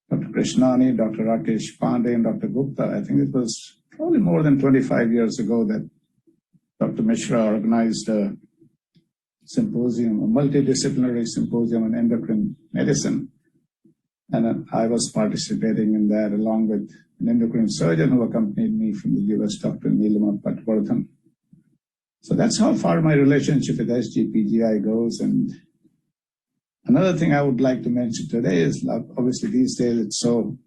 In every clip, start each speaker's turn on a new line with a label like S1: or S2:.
S1: Dr. Krishnani, Dr. Rakesh Pandey, and Dr. Gupta. I think it was probably more than 25 years ago that Dr. Mishra organized a symposium, a multidisciplinary symposium on endocrine medicine. And I was participating in that along with an endocrine surgeon who accompanied me from the US, Dr. Neelima Patwardhan. So that's how far my relationship with SGPGI goes. And another thing I would like to mention today is, obviously these days it's so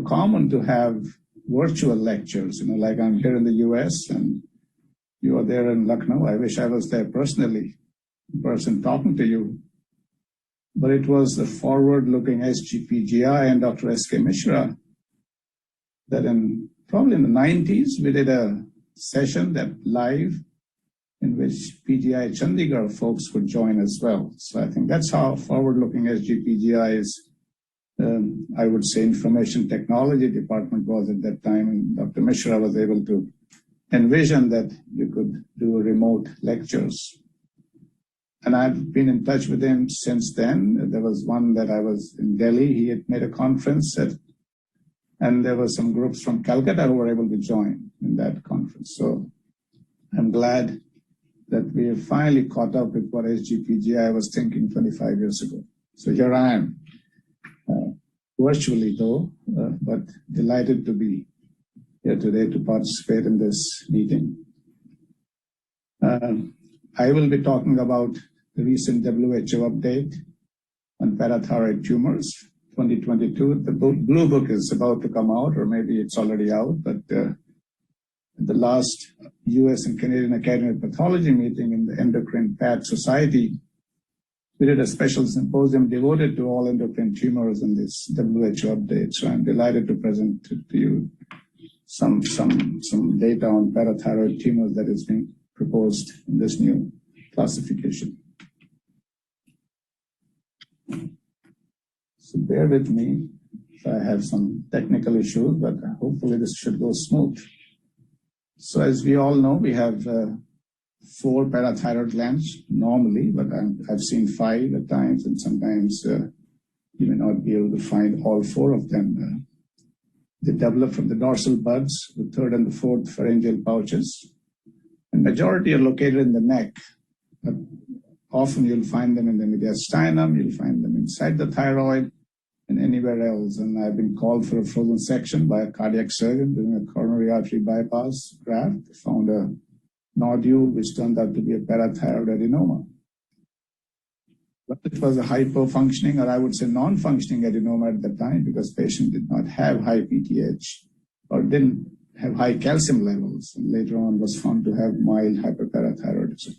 S1: common to have virtual lectures, like I'm here in the US and you are there in Lucknow. I wish I was there personally, in person talking to you. But it was the forward-looking SGPGI and Dr. S.K. Mishra that probably in the 90s, we did a session that live in which PGI Chandigarh folks could join as well. So I think that's how forward-looking SGPGI is, I would say, information technology department was at that time. And Dr. Mishra was able to envision that you could do remote lectures. And I've been in touch with him since then. There was one that I was in Delhi. He had made a conference, and there were some groups from Calcutta who were able to join in that conference. So I'm glad that we have finally caught up with what SGPGI was thinking 25 years ago. So here I am, virtually though, but delighted to be here today to participate in this meeting. I will be talking about the recent WHO update on parathyroid tumors 2022. The blue book is about to come out, or maybe it's already out, but at the last US and Canadian Academy of Pathology meeting in the Endocrine Path Society, we did a special symposium devoted to all endocrine tumors in this WHO update. So I'm delighted to present to you some data on parathyroid tumors that is being proposed in this new classification. So bear with me if I have some technical issues, but hopefully this should go smooth. So as we all know, we have 4 parathyroid glands normally, but I've seen 5 at times, and sometimes you may not be able to find all 4 of them. They develop from the dorsal buds, the 3rd and the 4th pharyngeal pouches. And majority are located in the neck, but often you'll find them in the mediastinum, you'll find them inside the thyroid, and anywhere else. And I've been called for a frozen section by a cardiac surgeon doing a coronary artery bypass graft. They found a nodule which turned out to be a parathyroid adenoma. But it was a hypofunctioning, or I would say non-functioning adenoma at the time, because patient did not have high PTH or didn't have high calcium levels, and later on was found to have mild hyperparathyroidism.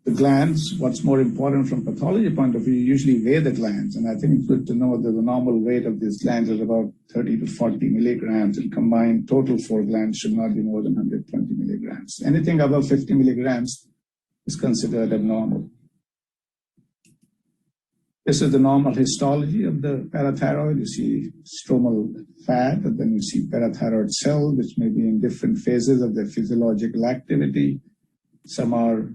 S1: The glands, what's more important from pathology point of view, you usually weigh the glands, and I think it's good to know that the normal weight of these glands is about 30 to 40 milligrams, and combined total 4 glands should not be more than 120 milligrams. Anything above 50 milligrams is considered abnormal. This is the normal histology of the parathyroid. You see stromal fat, and then you see parathyroid cells, which may be in different phases of their physiological activity. Some are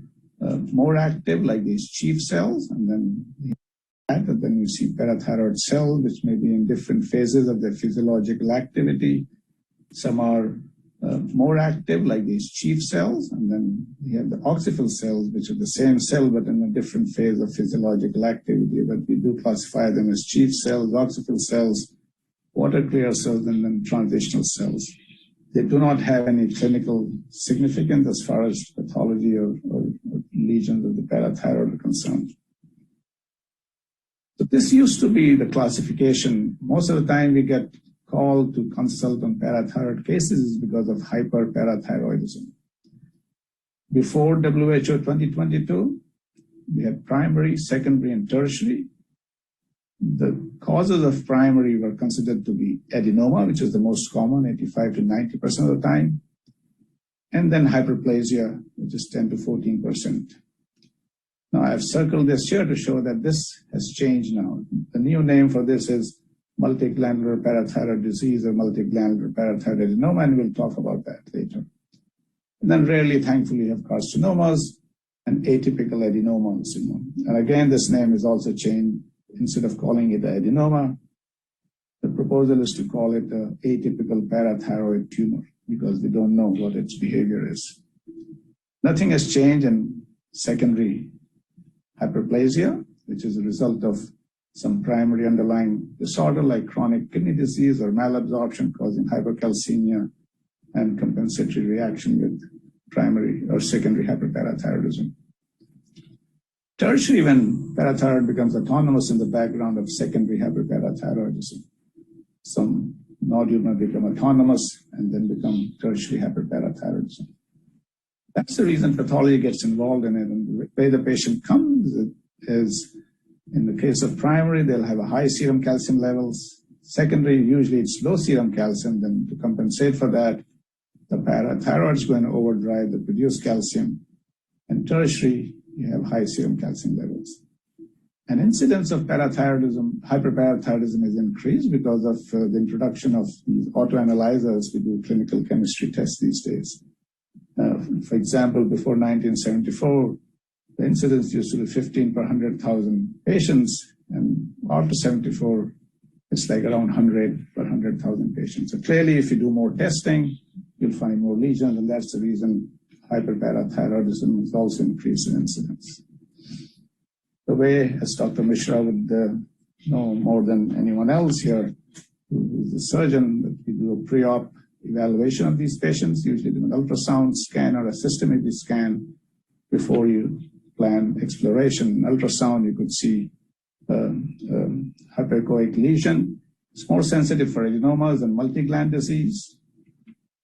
S1: more active, like these chief cells, and then you see parathyroid cells, which may be in different phases of their physiological activity. Some are more active, like these chief cells, and then we have the oxyphil cells, which are the same cell but in a different phase of physiological activity. But we do classify them as chief cells, oxyphil cells, water clear cells, and then transitional cells. They do not have any clinical significance as far as pathology or lesions of the parathyroid are concerned. So this used to be the classification. Most of the time we get called to consult on parathyroid cases is because of hyperparathyroidism. Before WHO 2022, we had primary, secondary, and tertiary. The causes of primary were considered to be adenoma, which is the most common, 85 to 90% of the time, and then hyperplasia, which is 10 to 14%. Now, I've circled this here to show that this has changed now. The new name for this is multiglandular parathyroid disease or multiglandular parathyroid adenoma, and we'll talk about that later. And then rarely, thankfully, you have carcinomas, and atypical adenoma syndrome. And again, this name is also changed. Instead of calling it adenoma, the proposal is to call it an atypical parathyroid tumor because we don't know what its behavior is. Nothing has changed in secondary hyperplasia, which is a result of some primary underlying disorder like chronic kidney disease or malabsorption causing hypercalcemia and compensatory reaction with primary or secondary hyperparathyroidism. Tertiary, when parathyroid becomes autonomous in the background of secondary hyperparathyroidism, some nodule may become autonomous and then become tertiary hyperparathyroidism. That's the reason pathology gets involved in it. And the way the patient comes is, in the case of primary, they'll have a high serum calcium levels. Secondary, usually it's low serum calcium. Then to compensate for that, the parathyroid is going to overdrive the produced calcium. And tertiary, you have high serum calcium levels. And incidence of parathyroidism, hyperparathyroidism is increased because of the introduction of these autoanalyzers. We do clinical chemistry tests these days. For example, before 1974, the incidence used to be 15 per 100,000 patients, and after 74, it's like around 100 per 100,000 patients. So clearly, if you do more testing, you'll find more lesions, and that's the reason hyperparathyroidism is also increased in incidence. The way, as Dr. Mishra would know more than anyone else here, who is a surgeon, that we do a pre-op evaluation of these patients, usually do an ultrasound scan or a system scan before you plan exploration. In ultrasound, you could see hyperechoic lesion. It's more sensitive for adenomas and multigland disease.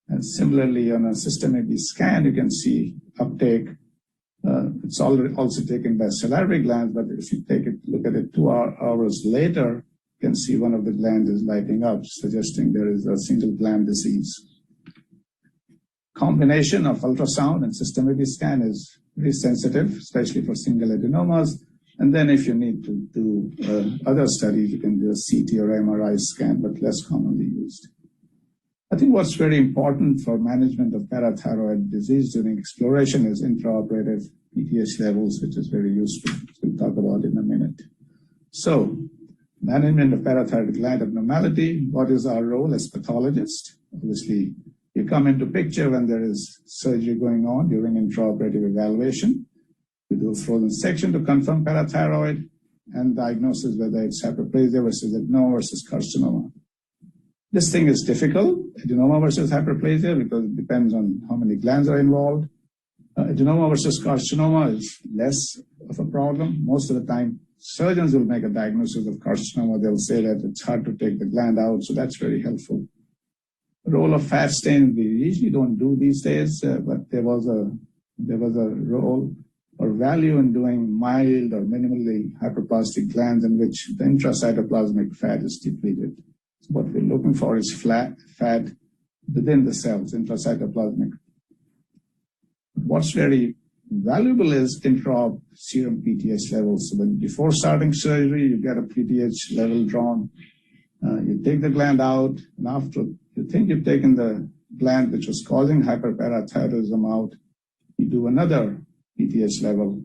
S1: And similarly, on a system scan, you can see uptake. It's also taken by salivary glands, but if you look at it 2 hours later, you can see one of the glands is lighting up, suggesting there is a single gland disease. Combination of ultrasound and system scan is very sensitive, especially for single adenomas. And then if you need to do other studies, you can do a CT or MRI scan, but less commonly used. I think what's very important for management of parathyroid disease during exploration is intraoperative PTH levels, which is very useful. We'll talk about in a minute. So, management of parathyroid gland abnormality, what is our role as pathologists? Obviously, you come into picture when there is surgery going on during intraoperative evaluation. We do a frozen section to confirm parathyroid and diagnosis whether it's hyperplasia versus adenoma versus carcinoma. This thing is difficult, adenoma versus hyperplasia, because it depends on how many glands are involved. Adenoma versus carcinoma is less of a problem. Most of the time, surgeons will make a diagnosis of carcinoma. They'll say that it's hard to take the gland out, so that's very helpful. The role of fat stain, we usually don't do these days, but there was a role or value in doing mild or minimally hyperplastic glands in which the intracytoplasmic fat is depleted. So what we're looking for is fat within the cells, intracytoplasmic. What's very valuable is intra serum PTH levels. So when before starting surgery, you get a PTH level drawn. You take the gland out, and after you think you've taken the gland which was causing hyperparathyroidism out, you do another PTH level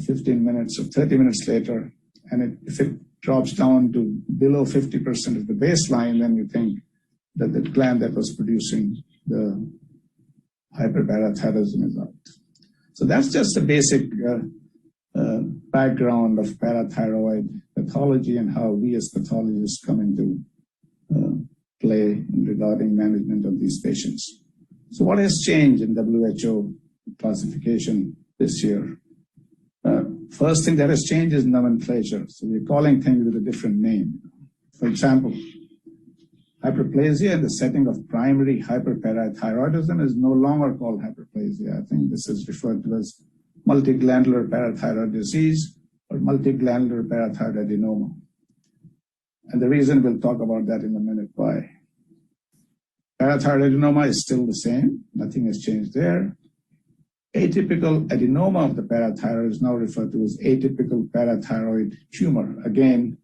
S1: 15 minutes or 30 minutes later, and if it drops down to below 50% of the baseline, then you think that the gland that was producing the hyperparathyroidism is out. So that's just a basic background of parathyroid pathology and how we as pathologists come into play regarding management of these patients. So what has changed in WHO classification this year? First thing that has changed is nomenclature. So we're calling things with a different name. For example, hyperplasia in the setting of primary hyperparathyroidism is no longer called hyperplasia. I think this is referred to as multiglandular parathyroid disease or multiglandular parathyroid adenoma. And the reason, we'll talk about that in a minute why. Parathyroid adenoma is still the same. Nothing has changed there. Atypical adenoma of the parathyroid is now referred to as atypical parathyroid tumor. Again,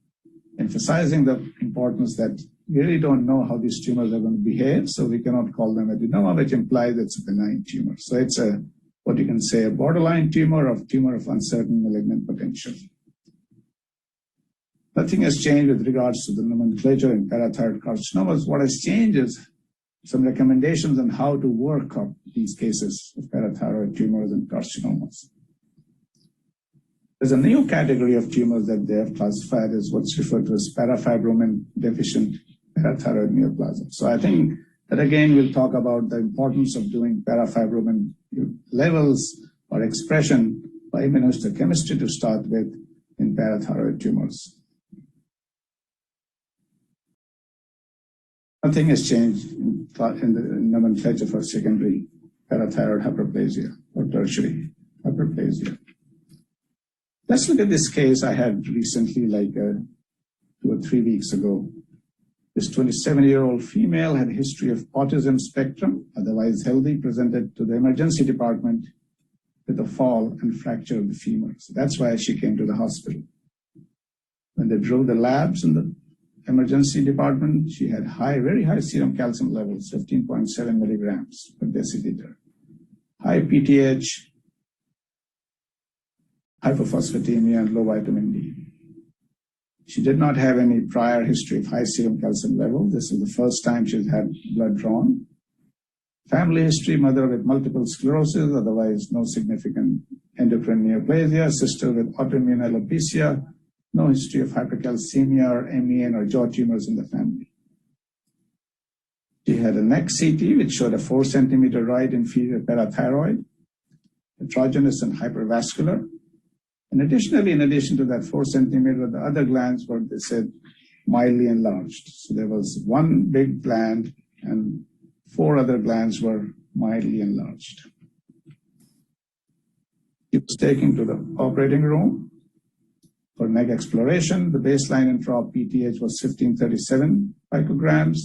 S1: emphasizing the importance that we really don't know how these tumors are going to behave, so we cannot call them adenoma, which implies it's a benign tumor. So it's a what you can say a borderline tumor or tumor of uncertain malignant potential. Nothing has changed with regards to the nomenclature in parathyroid carcinomas. What has changed is some recommendations on how to work up these cases of parathyroid tumors and carcinomas. There's a new category of tumors that they have classified as what's referred to as parafibromin deficient parathyroid neoplasm. So I think that again we'll talk about the importance of doing parafibromin levels or expression by immunohistochemistry to start with in parathyroid tumors. Nothing has changed in the nomenclature for secondary parathyroid hyperplasia or tertiary hyperplasia. Let's look at this case I had recently, like 2 or 3 weeks ago. This 27-year-old female had a history of autism spectrum, otherwise healthy, presented to the emergency department with a fall and fracture of the femur. So that's why she came to the hospital. When they drew the labs in the emergency department, she had very high serum calcium levels, 15.7 milligrams per deciliter, high PTH, hypophosphatemia, and low vitamin D. She did not have any prior history of high serum calcium level. This is the first time she's had blood drawn. Family history, mother with multiple sclerosis, otherwise no significant endocrine neoplasia, sister with autoimmune alopecia, no history of hypercalcemia or MEN or jaw tumors in the family. She had a neck CT which showed a 4 centimeter right inferior parathyroid, heterogeneous and hypervascular. And additionally, in addition to that 4 centimeter, the other glands were, they said, mildly enlarged. So there was one big gland and 4 other glands were mildly enlarged. She was taken to the operating room for neck exploration. The baseline intra-op PTH was 1537 picograms.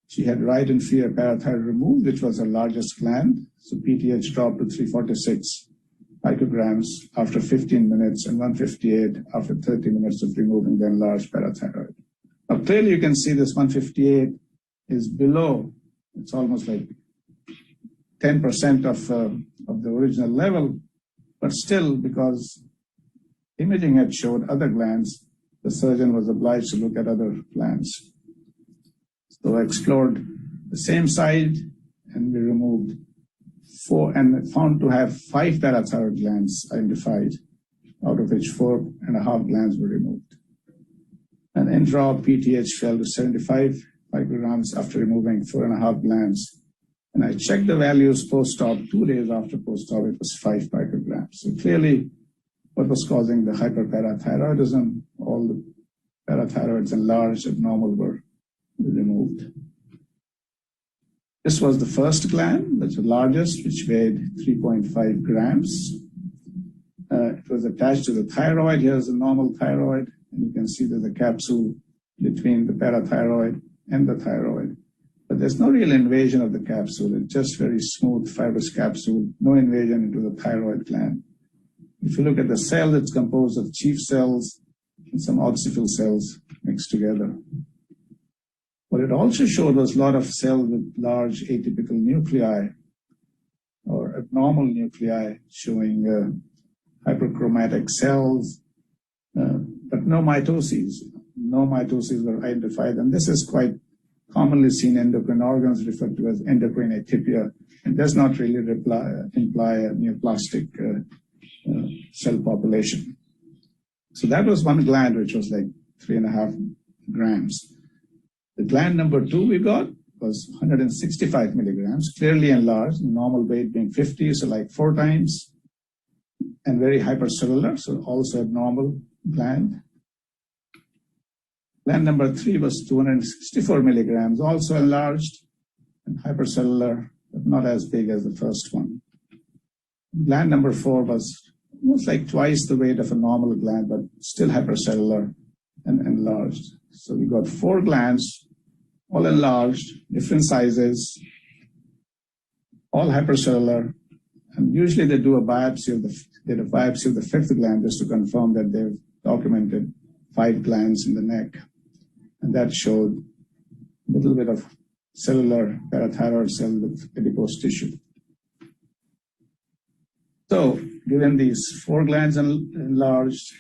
S1: She had right inferior parathyroid removed, which was her largest gland. So PTH dropped to 346 picograms after 15 minutes and 158 after 30 minutes of removing the enlarged parathyroid. Now clearly you can see this 158 is below, it's almost like 10% of the original level, but still because imaging had showed other glands, the surgeon was obliged to look at other glands. So I explored the same side and we removed 4 and found to have 5 parathyroid glands identified, out of which 4.5 glands were removed. And intra-op PTH fell to 75 picograms after removing 4.5 glands. And I checked the values post-op, 2 days after post-op, it was 5 picograms. So clearly what was causing the hyperparathyroidism, all the parathyroids enlarged, abnormal were removed. This was the first gland, that's the largest, which weighed 3.5 grams. It was attached to the thyroid. Here's the normal thyroid, and you can see there's a capsule between the parathyroid and the thyroid. But there's no real invasion of the capsule. It's just very smooth, fibrous capsule, no invasion into the thyroid gland. If you look at the cell, it's composed of chief cells and some oxyphil cells mixed together. What it also showed was a lot of cells with large atypical nuclei or abnormal nuclei showing hyperchromatic cells, but no mitoses. No mitoses were identified, and this is quite commonly seen endocrine organs referred to as endocrine atypia and does not really imply a neoplastic cell population. So that was one gland which was like 3.5 grams. The gland number 2 we got was 165 milligrams, clearly enlarged, normal weight being 50, so like 4 times, and very hypercellular, so also abnormal gland. Gland number 3 was 264 milligrams, also enlarged and hypercellular, but not as big as the first one. Gland number 4 was almost like twice the weight of a normal gland, but still hypercellular and enlarged. So we got 4 glands, all enlarged, different sizes, all hypercellular, and usually they do a biopsy of the 5th gland just to confirm that they've documented 5 glands in the neck, and that showed a little bit of cellular parathyroid cell with adipose tissue. So given these 4 glands enlarged,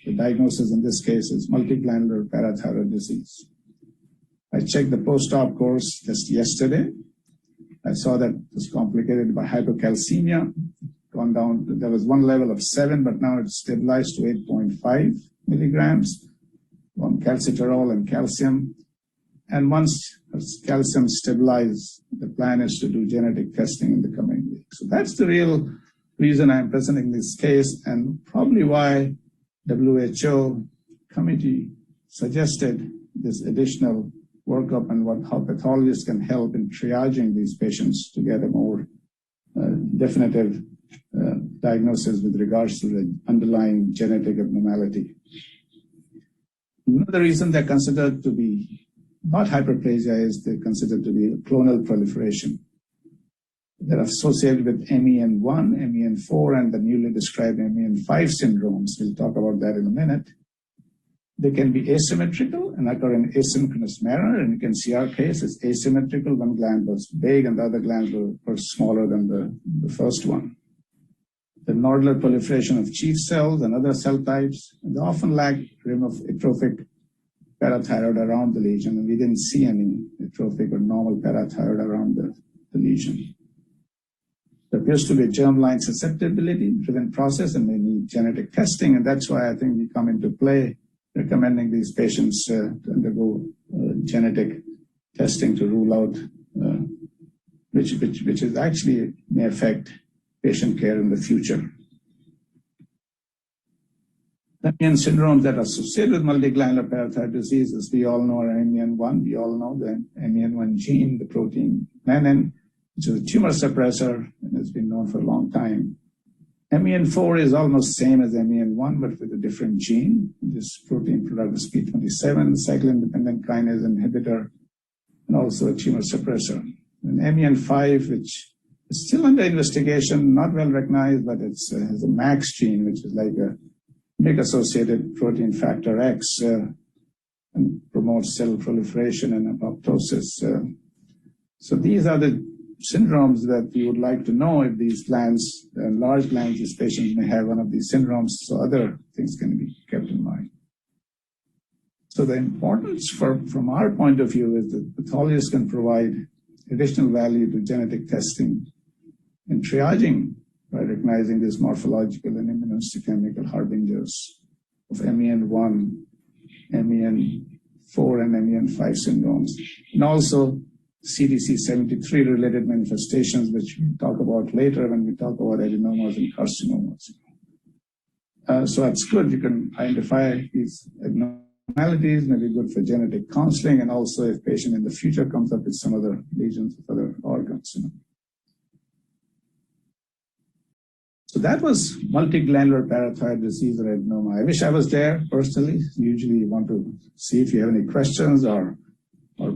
S1: the diagnosis in this case is multiglandular parathyroid disease. I checked the post-op course just yesterday. I saw that it was complicated by hypocalcemia, gone down. There was one level of 7, but now it's stabilized to 8.5 milligrams on calciferol and calcium. And once calcium stabilizes, the plan is to do genetic testing in the coming weeks. So that's the real reason I'm presenting this case, and probably why WHO committee suggested this additional workup and how pathologists can help in triaging these patients to get a more definitive diagnosis with regards to the underlying genetic abnormality. Another reason they're considered to be not hyperplasia is they're considered to be clonal proliferation. They're associated with MEN1, MEN4, and the newly described MEN5 syndromes. We'll talk about that in a minute. They can be asymmetrical and occur in asynchronous manner, and you can see our case is asymmetrical. One gland was big and the other glands were smaller than the first one. The nodular proliferation of chief cells and other cell types, and they often lack rim of atrophic parathyroid around the lesion, and we didn't see any atrophic or normal parathyroid around the lesion. There appears to be a germline susceptibility-driven process, and they need genetic testing, and that's why I think we come into play recommending these patients to undergo genetic testing to rule out which is actually may affect patient care in the future. The main syndromes that are associated with multiglandular parathyroid disease, as we all know, are MEN1. We all know the MEN1 gene, the protein menin, which is a tumor suppressor and has been known for a long time. MEN4 is almost same as MEN1, but with a different gene. This protein product is P27, cyclin-dependent kinase inhibitor, and also a tumor suppressor. And MEN5, which is still under investigation, not well recognized, but it has a MAX gene, which is like a MYC-associated protein factor X, and promotes cell proliferation and apoptosis. So these are the syndromes that we would like to know if these glands, large glands, these patients may have one of these syndromes, so other things can be kept in mind. So the importance from our point of view is that pathologists can provide additional value to genetic testing and triaging by recognizing these morphological and immunohistochemical harbingers of MEN1, MEN4, and MEN5 syndromes, and also CDC73 related manifestations, which we'll talk about later when we talk about adenomas and carcinomas. So that's good. You can identify these abnormalities, maybe good for genetic counseling, and also if patient in the future comes up with some other lesions of other organs. So that was multiglandular parathyroid disease or adenoma. I wish I was there personally. Usually you want to see if you have any questions or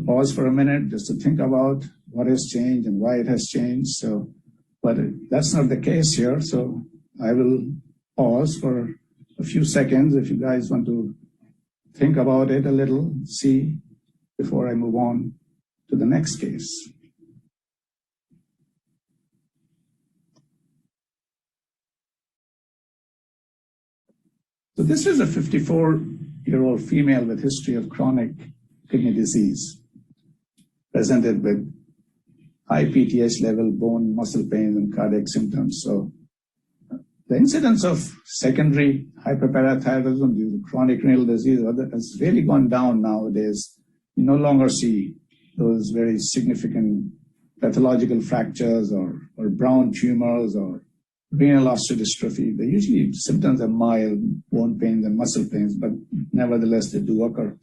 S1: pause for a minute just to think about what has changed and why it has changed. So, but that's not the case here. So I will pause for a few seconds if you guys want to think about it a little, see, before I move on to the next case. So this is a 54-year-old female with history of chronic kidney disease, presented with high PTH level, bone, muscle pain, and cardiac symptoms. So the incidence of secondary hyperparathyroidism due to chronic renal disease has really gone down nowadays. You no longer see those very significant pathological fractures or brown tumors or renal osteodystrophy. They usually symptoms are mild, bone pains and muscle pains, but nevertheless they do occur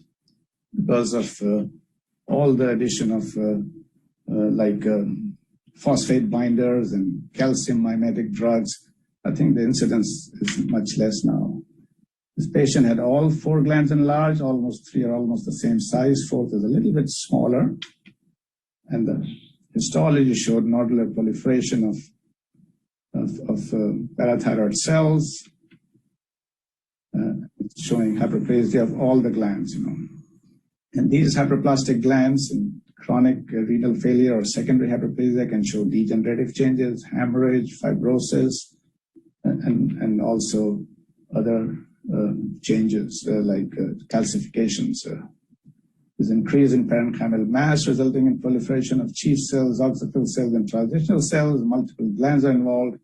S1: because of all the addition of phosphate binders and calcium mimetic drugs. I think the incidence is much less now. This patient had all 4 glands enlarged, almost 3 are almost the same size, 4th is a little bit smaller. And the histology showed nodular proliferation of parathyroid cells, showing hyperplasia of all the glands, And these hyperplastic glands in chronic renal failure or secondary hyperplasia can show degenerative changes, hemorrhage, fibrosis, and also other changes like calcifications. There's increase in parenchymal mass resulting in proliferation of chief cells, oxyphil cells, and transitional cells. Multiple glands are involved,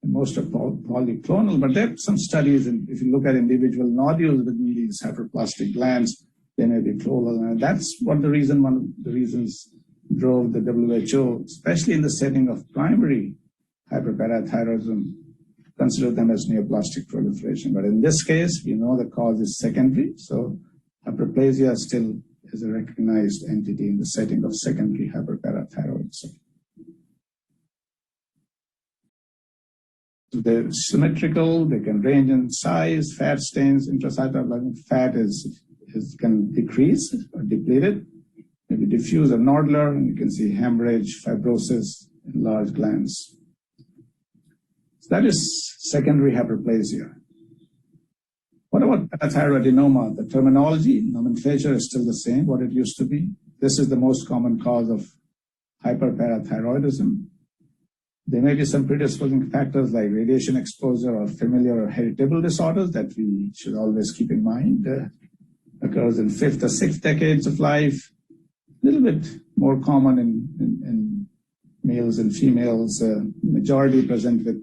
S1: and most are polyclonal. But there are some studies, and if you look at individual nodules within these hyperplastic glands, they may be clonal. And that's one of the reasons drove the WHO, especially in the setting of primary hyperparathyroidism, consider them as neoplastic proliferation. But in this case, we know the cause is secondary, so hyperplasia still is a recognized entity in the setting of secondary hyperparathyroidism. So they're symmetrical, they can range in size, fat stains, intracytoplasmic fat can decrease or depleted, maybe diffuse or nodular, and you can see hemorrhage, fibrosis in large glands. So that is secondary hyperplasia. What about parathyroid adenoma? The terminology, nomenclature is still the same, what it used to be. This is the most common cause of hyperparathyroidism. There may be some predisposing factors like radiation exposure or familial or heritable disorders that we should always keep in mind. Occurs in 5th or 6th decades of life. A little bit more common in males and females. Majority present with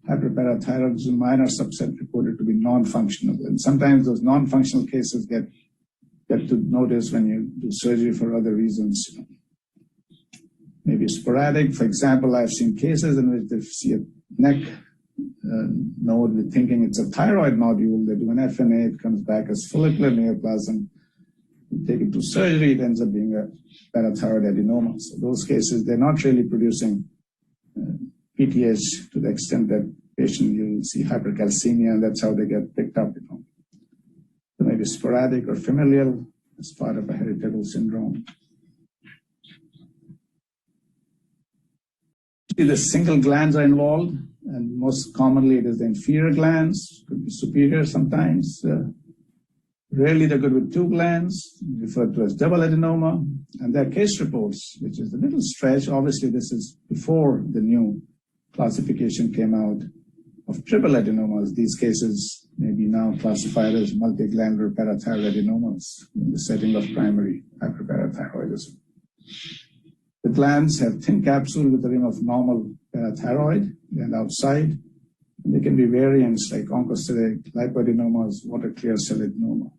S1: hyperparathyroidism, minor subset reported to be non-functional. And sometimes those non-functional cases get to notice when you do surgery for other reasons. Maybe sporadic. For example, I've seen cases in which they see a neck node with thinking it's a thyroid nodule. They do an FNA, it comes back as follicular neoplasm. You take it to surgery, it ends up being a parathyroid adenoma. So those cases, they're not really producing PTH to the extent that patient you see hypercalcemia, and that's how they get picked up. So maybe sporadic or familial as part of a heritable syndrome. The single glands are involved, and most commonly it is the inferior glands, could be superior sometimes. Rarely they're good with two glands, referred to as double adenoma, and their case reports, which is a little stretch. Obviously, this is before the new classification came out of triple adenomas. These cases may be now classified as multiglandular parathyroid adenomas in the setting of primary hyperparathyroidism. The glands have thin capsule with a rim of normal parathyroid and outside. And they can be variants like oncocytic, lipodenomas, water clear cell adenoma.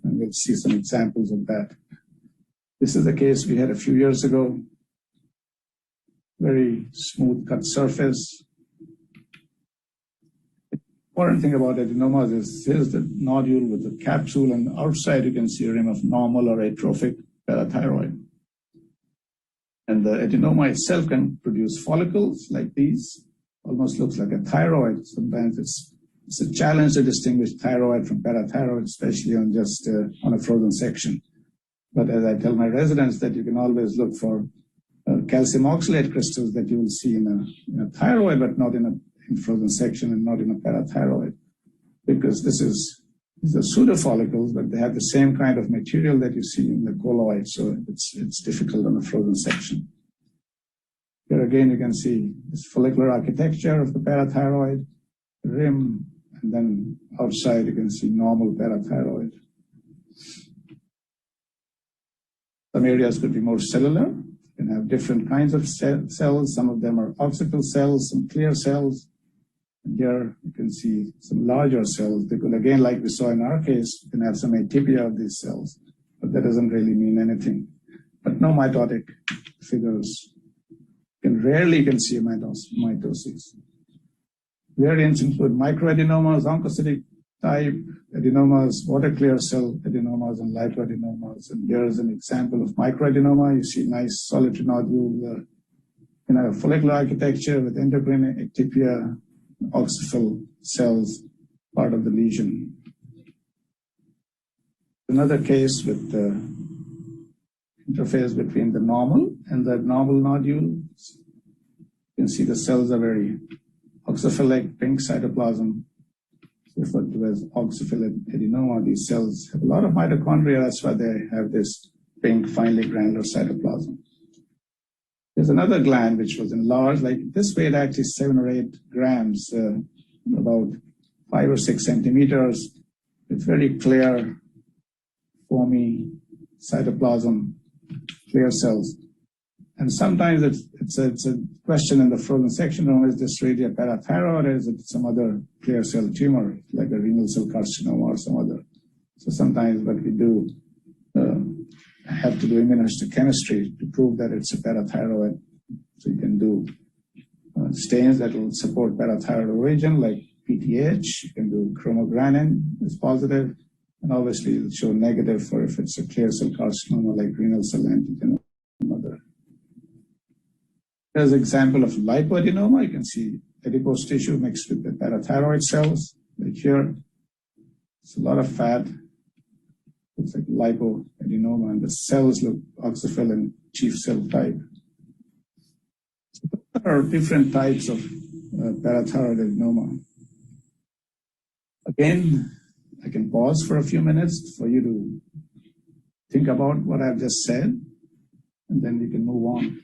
S1: And we'll see some examples of that. This is the case we had a few years ago. Very smooth cut surface. The important thing about adenomas is here's the nodule with the capsule, and outside you can see a rim of normal or atrophic parathyroid. And the adenoma itself can produce follicles like these. Almost looks like a thyroid. Sometimes it's a challenge to distinguish thyroid from parathyroid, especially on just on a frozen section. But as I tell my residents, that you can always look for calcium oxalate crystals that you will see in a thyroid, but not in a frozen section and not in a parathyroid, because these are pseudo follicles, but they have the same kind of material that you see in the colloid, so it's difficult on a frozen section. Here again, you can see this follicular architecture of the parathyroid rim, and then outside you can see normal parathyroid. Some areas could be more cellular. You can have different kinds of cells. Some of them are oxyphil cells, some clear cells. And here you can see some larger cells. They could, again, like we saw in our case, you can have some atypia of these cells, but that doesn't really mean anything. But no mitotic figures. Rarely you can see mitosis. Variants include microadenomas, oncocytic type adenomas, water clear cell adenomas, and lipodenomas. And here's an example of microadenoma. You see nice solitary nodule, follicular architecture with endocrine atypia, oxyphil cells, part of the lesion. Another case with the interface between the normal and the abnormal nodule. You can see the cells are very oxyphilic, pink cytoplasm, referred to as oxyphil adenoma. These cells have a lot of mitochondria, that's why they have this pink, finely granular cytoplasm. There's another gland which was enlarged, like this weighed actually 7 or 8 grams. about 5 or 6 centimeters with very clear, foamy cytoplasm, clear cells. And sometimes it's a question in the frozen section room, is this really a parathyroid, or is it some other clear cell tumor, like a renal cell carcinoma or some other? So sometimes what we do, have to do immunohistochemistry to prove that it's a parathyroid. So you can do stains that will support parathyroid origin, like PTH. You can do chromogranin is positive, and obviously it'll show negative for if it's a clear cell carcinoma, like renal cell antigen or other. Here's an example of lipoadenoma. You can see adipose tissue mixed with the parathyroid cells, like here. It's a lot of fat. Looks like lipoadenoma, and the cells look oxyphilin chief cell type. So there are different types of parathyroid adenoma. Again, I can pause for a few minutes for you to think about what I've just said, and then we can move on.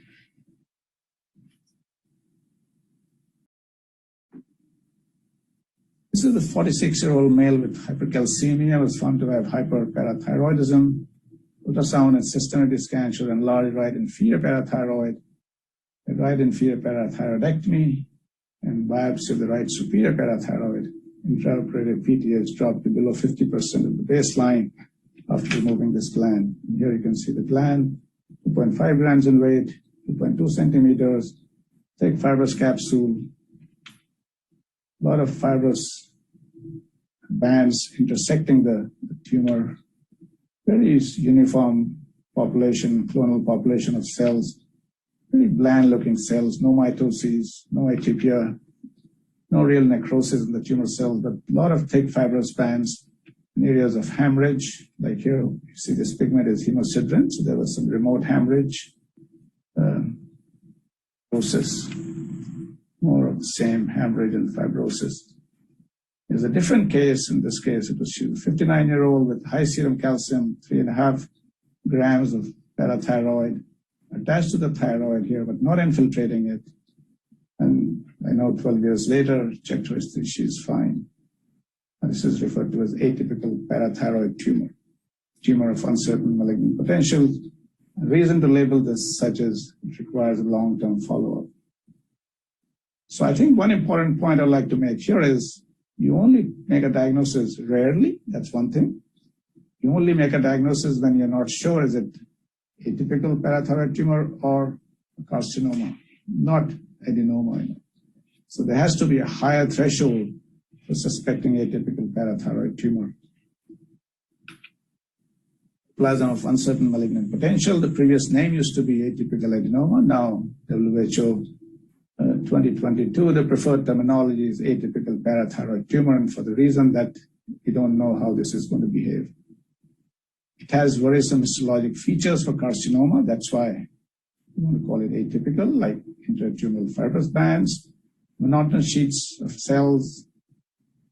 S1: This is a 46-year-old male with hypercalcemia, was found to have hyperparathyroidism. Ultrasound and systematic scan showed enlarged right inferior parathyroid, a right inferior parathyroidectomy, and biopsy of the right superior parathyroid. Intraoperative PTH dropped to below 50% of the baseline after removing this gland. And here you can see the gland, 2.5 grams in weight, 2.2 centimeters, thick fibrous capsule, a lot of fibrous bands intersecting the tumor, very uniform population, clonal population of cells, very bland-looking cells, no mitoses, no atypia, no real necrosis in the tumor cells, but a lot of thick fibrous bands in areas of hemorrhage. Like here, you see this pigment is hemosiderin, so there was some remote hemorrhage, fibrosis. More of the same, hemorrhage and fibrosis. There's a different case. In this case, it was a 59-year-old with high serum calcium, 3.5 grams of parathyroid attached to the thyroid here, but not infiltrating it. And I know 12 years later, checked her history, she's fine. And this is referred to as atypical parathyroid tumor, tumor of uncertain malignant potential. The reason to label this such as it requires a long-term follow-up. So I think one important point I'd like to make here is you only make a diagnosis rarely. That's one thing. You only make a diagnosis when you're not sure is it atypical parathyroid tumor or carcinoma, not adenoma. So there has to be a higher threshold for suspecting atypical parathyroid tumor. Plasma of uncertain malignant potential. The previous name used to be atypical adenoma. Now WHO 2022, the preferred terminology is atypical parathyroid tumor, and for the reason that we don't know how this is going to behave. It has worrisome histologic features for carcinoma. That's why we want to call it atypical, like intratumoral fibrous bands, monotonous sheets of cells,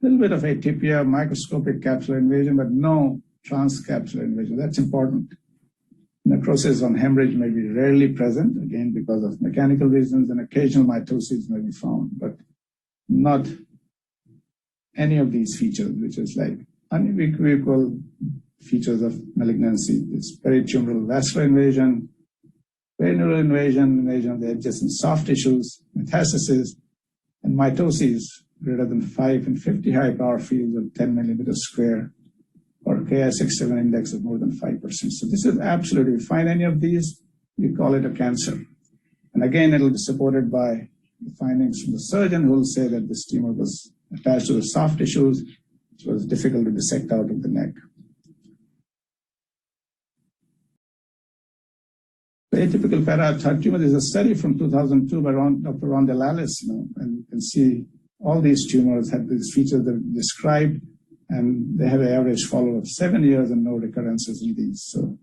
S1: a little bit of atypia, microscopic capsular invasion, but no transcapsular invasion. That's important. Necrosis on hemorrhage may be rarely present, again, because of mechanical reasons, and occasional mitosis may be found, but not any of these features, which is like unequivocal features of malignancy. It's peritumoral vascular invasion, perineal invasion of the adjacent soft tissues, metastasis, and mitosis greater than 5 and 50 high power fields of 10 millimeters square, or Ki-67 index of more than 5%. So this is absolutely, if you find any of these, you call it a cancer. And again, it'll be supported by the findings from the surgeon who will say that this tumor was attached to the soft tissues, which was difficult to dissect out of the neck. The atypical parathyroid tumor is a study from 2002 by Dr. Rondellalis, and you can see all these tumors have these features that are described, and they have an average follow-up of 7 years and no recurrences in these. So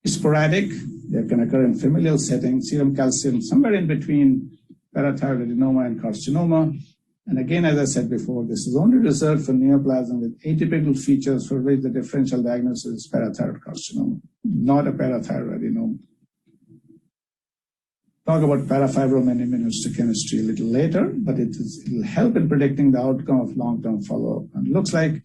S1: it's sporadic. They can occur in familial settings, serum calcium, somewhere in between parathyroid adenoma and carcinoma. And again, as I said before, this is only reserved for neoplasm with atypical features for which the differential diagnosis is parathyroid carcinoma, not a parathyroid adenoma. talk about parafibromin immunohistochemistry a little later, but it'll help in predicting the outcome of long-term follow-up. And it looks like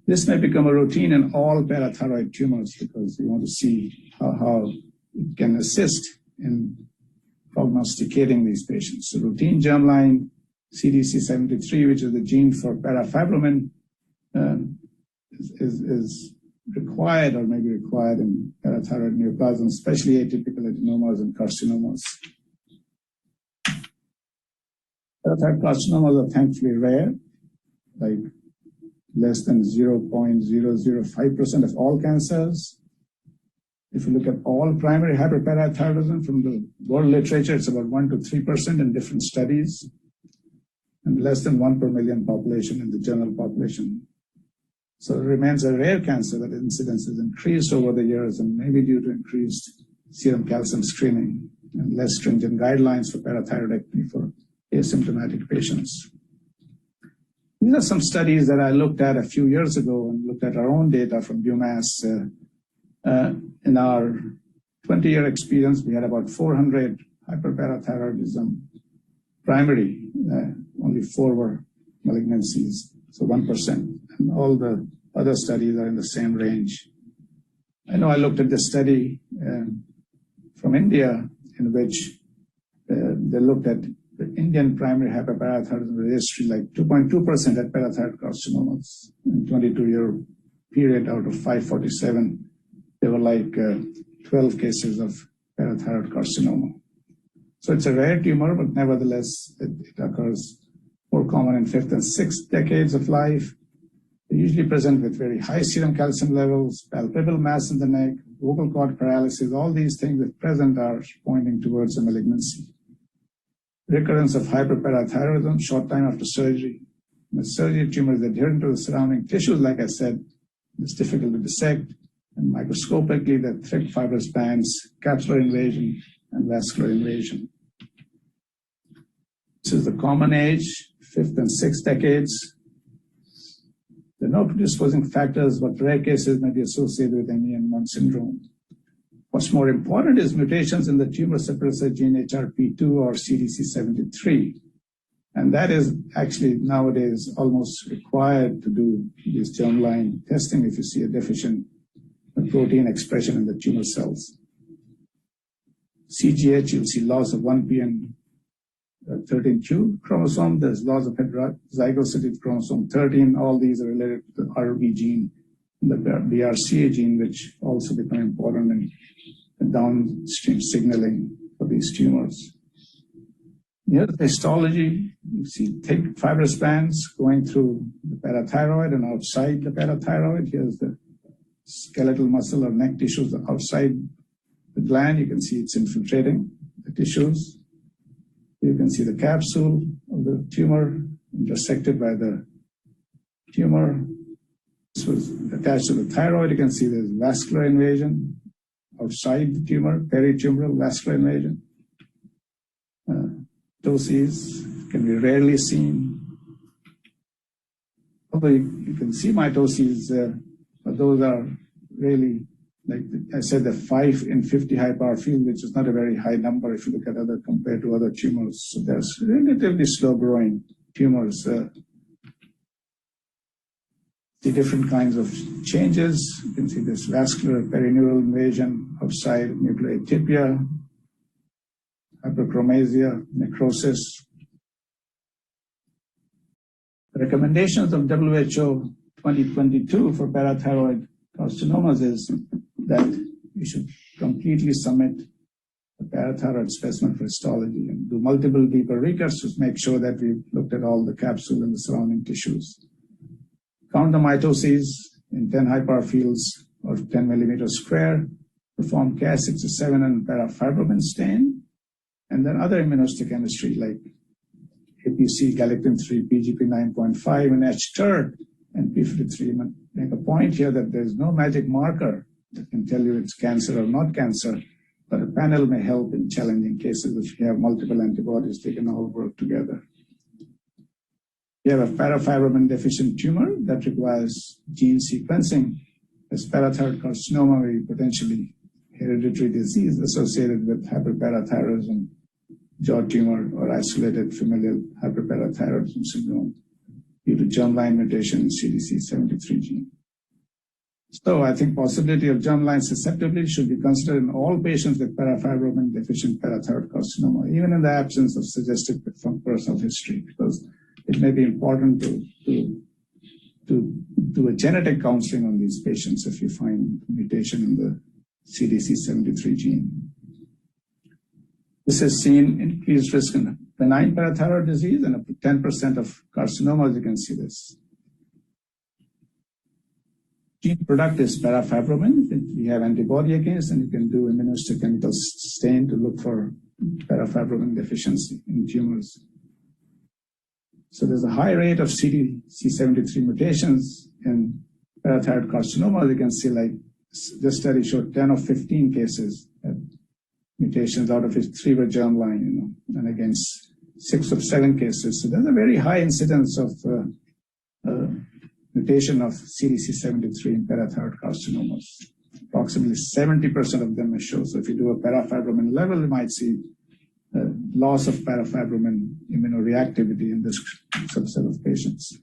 S1: this may become a routine in all parathyroid tumors because we want to see how it can assist in prognosticating these patients. So routine germline CDC73, which is the gene for parafibromin, is required or may be required in parathyroid neoplasms, especially atypical adenomas and carcinomas. Parathyroid carcinomas are thankfully rare, like less than 0.005% of all cancers. If you look at all primary hyperparathyroidism from the world literature, it's about 1 to 3% in different studies, and less than 1 per million population in the general population. So it remains a rare cancer that incidence has increased over the years and maybe due to increased serum calcium screening and less stringent guidelines for parathyroidectomy for asymptomatic patients. These are some studies that I looked at a few years ago and looked at our own data from UMass. In our 20-year experience, we had about 400 hyperparathyroidism primary. Only 4 were malignancies, so 1%. And all the other studies are in the same range. I know I looked at this study from India in which they looked at the Indian primary hyperparathyroidism registry, like 2.2% had parathyroid carcinomas in 22-year period out of 547. There were like 12 cases of parathyroid carcinoma. So it's a rare tumor, but nevertheless, it occurs more common in 5th and 6th decades of life. They usually present with very high serum calcium levels, palpable mass in the neck, vocal cord paralysis. All these things at present are pointing towards a malignancy. Recurrence of hyperparathyroidism short time after surgery. The surgery tumor is adherent to the surrounding tissues, like I said. It's difficult to dissect. And microscopically, the thick fibrous bands, capsular invasion, and vascular invasion. This is the common age, 5th and 6th decades. There are no predisposing factors, but rare cases may be associated with MEN1 syndrome. What's more important is mutations in the tumor suppressor gene HRP2 or CDC73. And that is actually nowadays almost required to do this germline testing if you see a deficient protein expression in the tumor cells. CGH, you'll see loss of 1p and 13q chromosome. There's loss of heterozygosity of chromosome 13. All these are related to the RB gene, the BRCA gene, which also become important in the downstream signaling for these tumors. Here's the histology. You see thick fibrous bands going through the parathyroid and outside the parathyroid. Here's the skeletal muscle or neck tissues outside the gland. You can see it's infiltrating the tissues. You can see the capsule of the tumor intersected by the tumor. This was attached to the thyroid. You can see there's vascular invasion outside the tumor, peritumoral vascular invasion. Mitosis can be rarely seen. Although you can see mitoses, but those are really, like I said, the 5 in 50 high power field, which is not a very high number if you look at other compared to other tumors. So there's relatively slow growing tumors. The different kinds of changes. You can see this vascular perineural invasion outside, nucleotypia, hyperchromasia, necrosis. The recommendations of WHO 2022 for parathyroid carcinomas is that we should completely submit the parathyroid specimen for histology and do multiple deeper recuts to make sure that we've looked at all the capsule and the surrounding tissues. Count the mitoses in 10 high power fields or 10 millimeters square, perform Cas67 and parafibromin stain, and then other immunohistochemistry like APC, galectin-3, PGP 9.5, and HTER and P53. Make a point here that there's no magic marker that can tell you it's cancer or not cancer, but a panel may help in challenging cases if you have multiple antibodies, they can all work together. You have a parafibromin deficient tumor that requires gene sequencing. As parathyroid carcinoma, a potentially hereditary disease associated with hyperparathyroidism jaw tumor or isolated familial hyperparathyroidism syndrome due to germline mutation in CDC73 gene. So I think possibility of germline susceptibility should be considered in all patients with parafibromin deficient parathyroid carcinoma, even in the absence of suggested personal history, because it may be important to do a genetic counseling on these patients if you find mutation in the CDC73 gene. This has seen increased risk in benign parathyroid disease and up to 10% of carcinomas. You can see this. Gene product is parafibromin. We have antibody against, and you can do immunohistochemical stain to look for parafibromin deficiency in tumors. So there's a high rate of CDC73 mutations in parathyroid carcinoma. You can see, like, this study showed 10 of 15 cases had mutations, out of which 3 were germline, and against 6 of 7 cases. So there's a very high incidence of mutation of CDC73 in parathyroid carcinomas. Approximately 70% of them may show. So if you do a parafibromin level, you might see loss of parafibromin immunoreactivity in this subset of patients.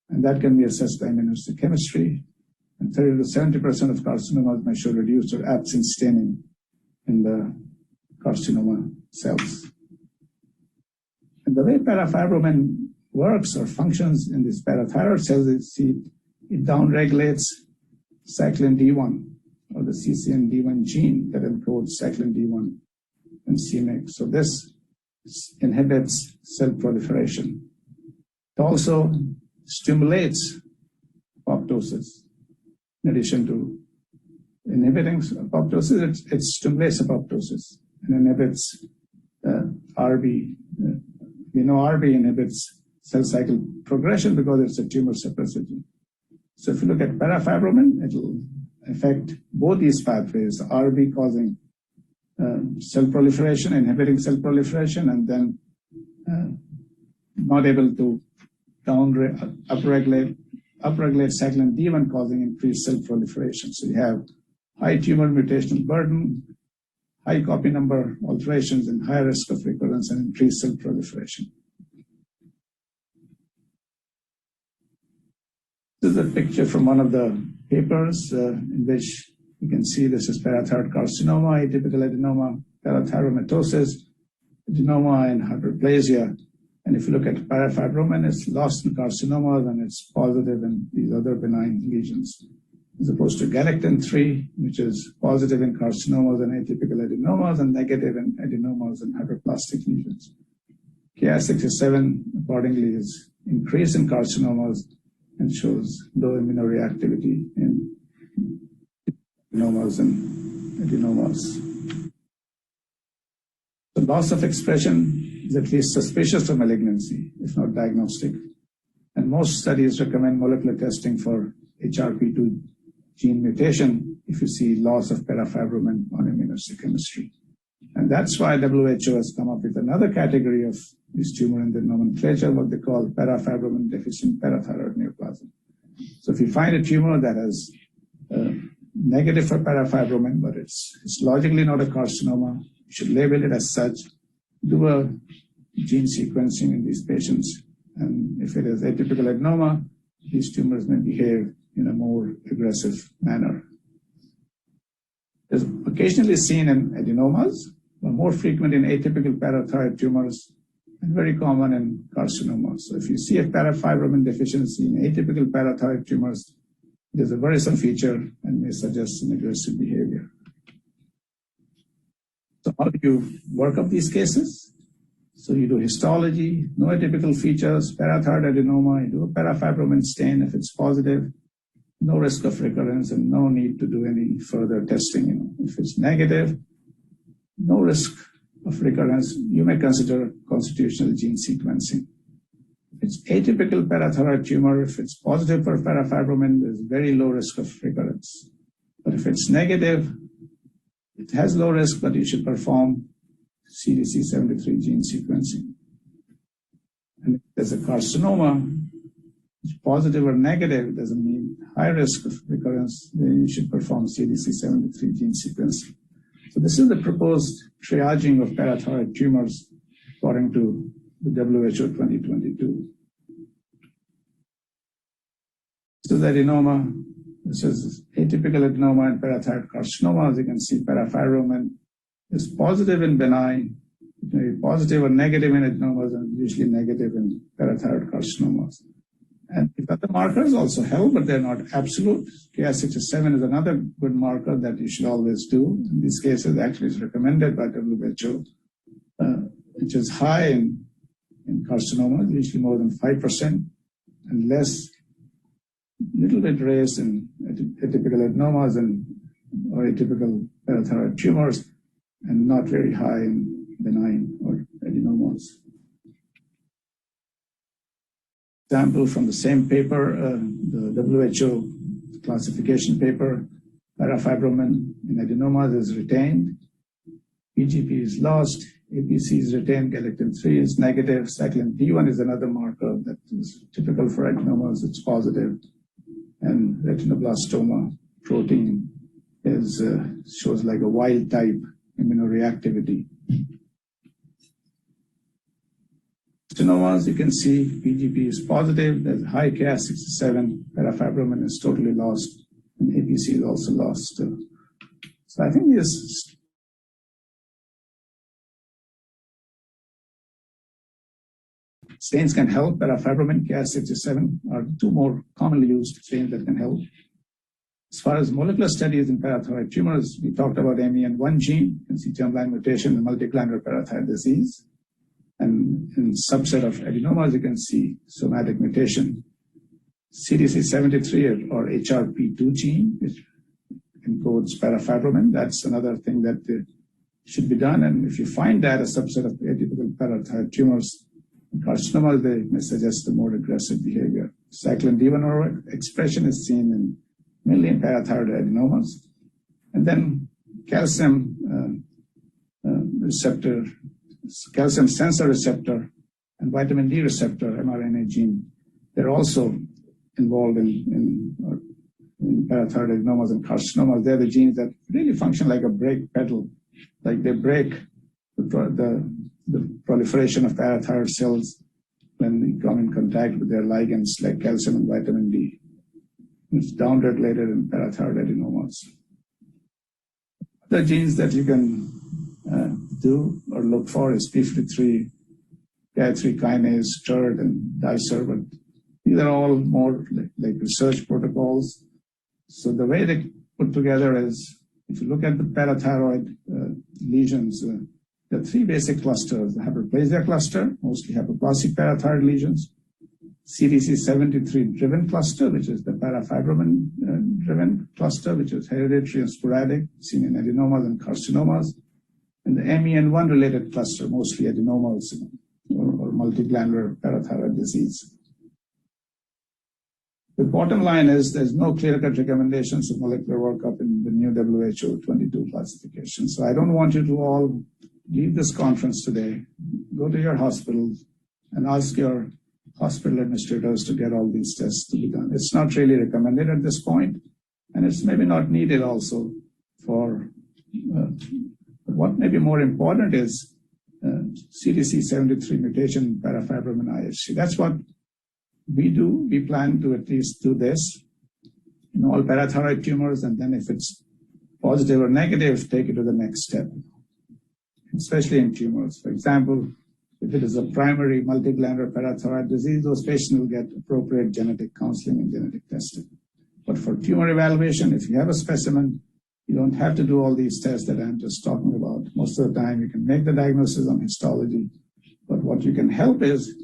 S1: And that can be assessed by immunohistochemistry. And 30 to 70% of carcinomas may show reduced or absent staining in the carcinoma cells. And the way parafibromin works or functions in these parathyroid cells, it downregulates cyclin D1 or the CCND1 gene that encodes cyclin D1 and c-MYC. So this inhibits cell proliferation. It also stimulates apoptosis. In addition to inhibiting apoptosis, it stimulates apoptosis and inhibits RB. We know RB inhibits cell cycle progression because it's a tumor suppressor gene. So if you look at parafibromin, it will affect both these pathways, RB causing cell proliferation, inhibiting cell proliferation, and then not able to upregulate cyclin D1 causing increased cell proliferation. So you have high tumor mutational burden, high copy number alterations, and high risk of recurrence and increased cell proliferation. This is a picture from one of the papers in which you can see this is parathyroid carcinoma, atypical adenoma, parathyromatosis, adenoma, and hyperplasia. And if you look at parafibromin, it's lost in carcinomas and it's positive in these other benign lesions, as opposed to galectin-3, which is positive in carcinomas and atypical adenomas and negative in adenomas and hyperplastic lesions. Ki-67, accordingly, is increased in carcinomas and shows low immunoreactivity in adenomas and adenomas. The loss of expression is at least suspicious of malignancy, if not diagnostic. And most studies recommend molecular testing for HRP2 gene mutation if you see loss of parafibromin on immunohistochemistry. And that's why WHO has come up with another category of this tumor in the nomenclature, what they call parafibromin deficient parathyroid neoplasm. So if you find a tumor that has negative for parafibromin, but it's logically not a carcinoma, you should label it as such, do a gene sequencing in these patients. And if it is atypical adenoma, these tumors may behave in a more aggressive manner. It's occasionally seen in adenomas, but more frequent in atypical parathyroid tumors and very common in carcinomas. So if you see a parafibromin deficiency in atypical parathyroid tumors, it is a worrisome feature and may suggest an aggressive behavior. So how do you work up these cases? So you do histology, no atypical features, parathyroid adenoma, you do a parafibromin stain. If it's positive, no risk of recurrence and no need to do any further testing. If it's negative, no risk of recurrence, you may consider constitutional gene sequencing. If it's atypical parathyroid tumor, if it's positive for parafibromin, there's very low risk of recurrence. But if it's negative, it has low risk, but you should perform CDC73 gene sequencing. And if there's a carcinoma, it's positive or negative, it doesn't mean high risk of recurrence, then you should perform CDC73 gene sequencing. So this is the proposed triaging of parathyroid tumors according to the WHO 2022. This is adenoma. This is atypical adenoma and parathyroid carcinoma. As you can see, parathyroid is positive in benign. It may be positive or negative in adenomas and usually negative in parathyroid carcinomas. And if other markers also help, but they're not absolute. Ki67 is another good marker that you should always do. In these cases, actually is recommended by WHO, which is high in carcinomas, usually more than 5%, and little bit raised in atypical adenomas or atypical parathyroid tumors, and not very high in benign or adenomas. Example from the same paper, the WHO classification paper, parafibromin in adenomas is retained, PGP is lost, APC is retained, galectin-3 is negative, cyclin D1 is another marker that is typical for adenomas, it's positive, and retinoblastoma protein is shows like a wild type immunoreactivity. Adenomas, you can see PGP is positive, there's high Ki67, parafibromin is totally lost, and APC is also lost. So I think this stains can help. Parafibromin, Ki67 are two more commonly used stains that can help. As far as molecular studies in parathyroid tumors, we talked about MEN1 gene. You can see germline mutation in multiglandular parathyroid disease. And in subset of adenomas, you can see somatic mutation. CDC73 or HRP2 gene, which encodes parafibromin. That's another thing that should be done. And if you find that a subset of atypical parathyroid tumors, carcinomas, they may suggest a more aggressive behavior. Cyclin D1 expression is seen mainly in parathyroid adenomas. And then calcium receptor, calcium sensor receptor, and vitamin D receptor, mRNA gene, they're also involved in parathyroid adenomas and carcinomas. They're the genes that really function like a brake pedal, like they brake the proliferation of parathyroid cells when they come in contact with their ligands like calcium and vitamin D. It's downregulated in parathyroid adenomas. The genes that you can do or look for is p53, PI3 kinase, TERT, and dicer, but these are all more like research protocols. So the way they put together is, if you look at the parathyroid lesions, there are three basic clusters: the hyperplasia cluster, mostly hypoplastic parathyroid lesions; CDC73 driven cluster, which is the parafibromin driven cluster, which is hereditary and sporadic, seen in adenomas and carcinomas; and the MEN1 related cluster, mostly adenomas or multiglandular parathyroid disease. The bottom line is there's no clear-cut recommendations of molecular workup in the new WHO 22 classification. So I don't want you to all leave this conference today, go to your hospitals and ask your hospital administrators to get all these tests to be done. It's not really recommended at this point, and it's maybe not needed also for what may be more important is CDC73 mutation parafibromin IHC. That's what we do. We plan to at least do this in all parathyroid tumors, and then if it's positive or negative, take it to the next step, especially in tumors. For example, if it is a primary multiglandular parathyroid disease, those patients will get appropriate genetic counseling and genetic testing. But for tumor evaluation, if you have a specimen, you don't have to do all these tests that I'm just talking about. Most of the time, you can make the diagnosis on histology. But what you can help is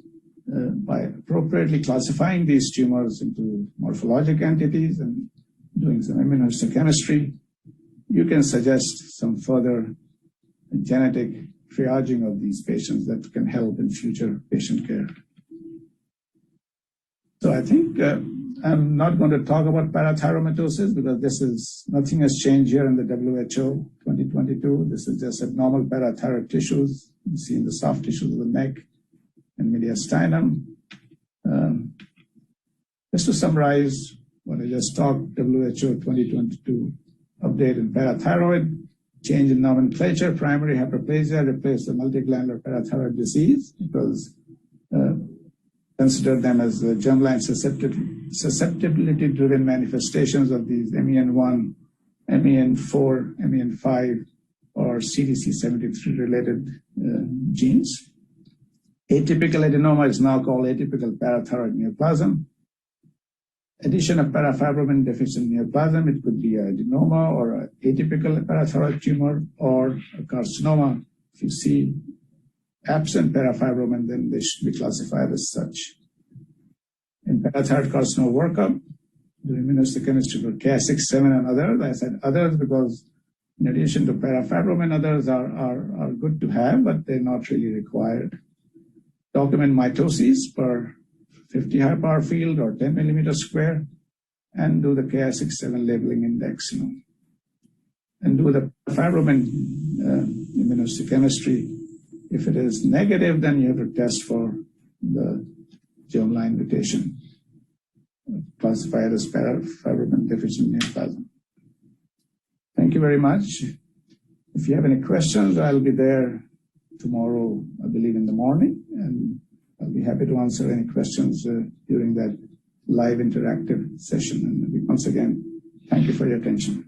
S1: by appropriately classifying these tumors into morphologic entities and doing some immunohistochemistry, you can suggest some further genetic triaging of these patients that can help in future patient care. So I think I'm not going to talk about parathyroidomatosis because this is, nothing has changed here in the WHO 2022. This is just abnormal parathyroid tissues you see in the soft tissues of the neck and mediastinum. Just to summarize what I just talked, WHO 2022 update in parathyroid. change in nomenclature. Primary hyperplasia replaced the multiglandular parathyroid disease because consider them as the germline susceptibility-driven manifestations of these MEN1, MEN4, MEN5, or CDC73-related genes. Atypical adenoma is now called atypical parathyroid neoplasm. Addition of parafibromin deficient neoplasm, it could be an adenoma or an atypical parathyroid tumor or a carcinoma. If you see absent parafibromin, then they should be classified as such. In parathyroid carcinoma workup, the immunohistochemistry for Cas6, 7, and others. I said others because in addition to parafibromin, others are good to have, but they're not really required. Document mitosis per 50 high power field or 10 millimeters square, and do the Cas6-7 labeling index, and do the fibromin immunohistochemistry. If it is negative, then you have to test for the germline mutation, classified as parafibromin deficient neoplasm. Thank you very much. If you have any questions, I'll be there tomorrow, I believe, in the morning, and I'll be happy to answer any questions during that live interactive session. And once again, thank you for your attention.